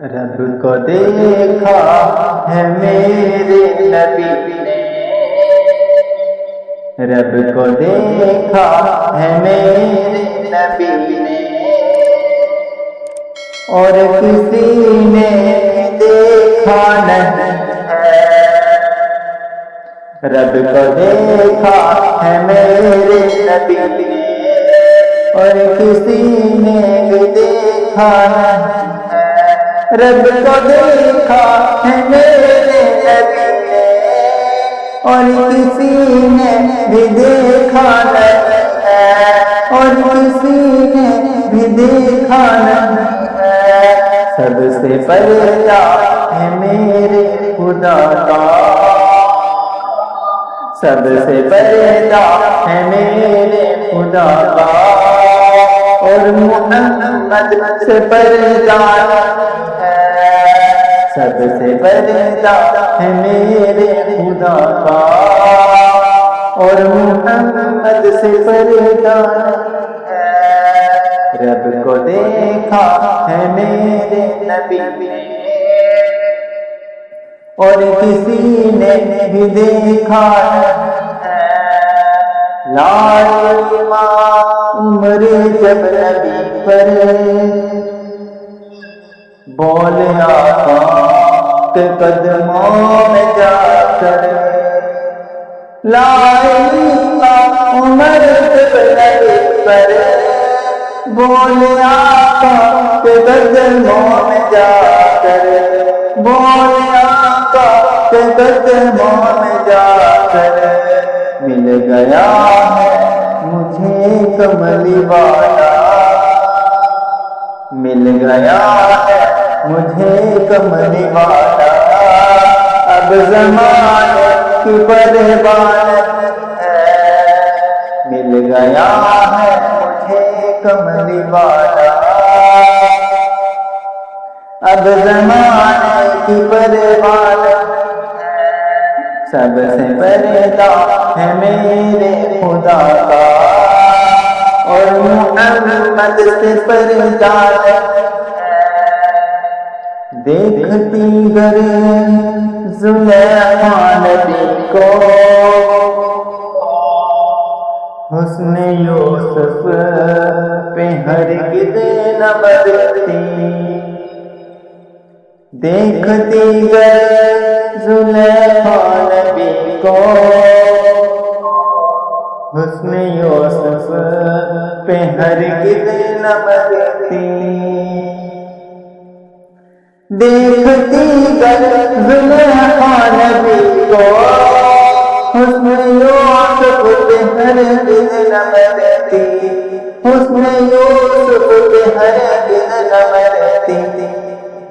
رب کو دیکھا ہے میرے نبی نے، رب کو دیکھا ہے میرے نبی نے، اور کسی نے دیکھا نہیں ہے۔ رب کو دیکھا ہے میرے نبی نے، اور کسی نے بھی دیکھا نہیں ہے۔ رب کو دیکھا ہے میرے نبی نے، اور کسی نے بھی دیکھا نہیں ہے، اور کسی نے بھی دیکھا نہیں ہے۔ سب سے پردہ ہے میرے خدا کا، سب سے پردہ ہے میرے خدا کا، اور محمد سے پردہ نہیں ہے۔ سب سے پردہ ہے میرے خدا کا، اور محمد سے پردہ نہیں ہے۔ رب کو دیکھا ہے میرے نبی نے، اور کسی نے بھی دیکھا نہیں ہے۔ لائی ماں عمر جب نبی پر بولے آقا کے قدموں میں جا کر، لائی ماں عمر جب نبی پر بولے آقا کے قدموں میں جا کر، بولے آقا کے قدموں میں جا کر، مل گیا ہے مجھے کملی والا، مل گیا ہے مجھے کملی والا۔ اب زمانے کی پرواہ نہیں ہے، مل گیا ہے مجھے کملی والا۔ اب زمانے کی پرواہ نہیں ہے، سب سے پردہ ہے میرے خدا کا، اور محمد سے پردہ نہیں ہے۔ دیکھتی گر زلیخا نبی کو حسن یوسف پہ ہرگز نہ برتی، دیکھتی گر زلیخا نبی کو حسن یوسف پہ ہرگز نہ برتی، دیکھتی گر زلیخا نبی کو حسن یوسف پہ ہرگز نہ برتی، حسن یوسف پہ ہرگز نہ برتی۔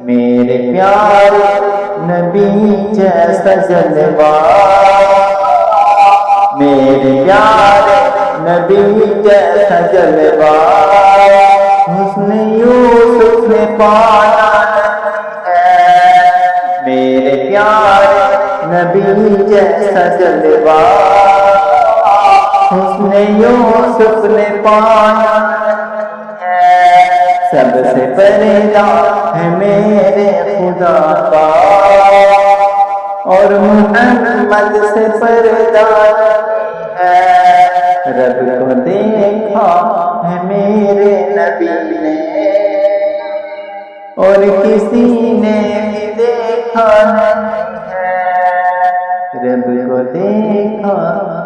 میرے پیارے نبی جیسا جلوہ، میرے پیارے نبی جیسا جلوہ حسن یوسف نے پایا نہیں ہے۔ میرے پیارے نبی جیسا جلوہ حسن یوسف نے پایا نہیں ہے۔ سب سے پردہ ہے میرے خدا کا، اور محمد سے پردہ نہیں ہے۔ رب کو دیکھا ہے میرے نبی نے، اور کسی نے بھی دیکھا نہیں ہے۔ رب کو دیکھا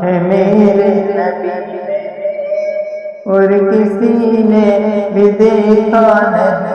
ہے میرے نبی نے، اور کسی نے بھی دیکھا نہیں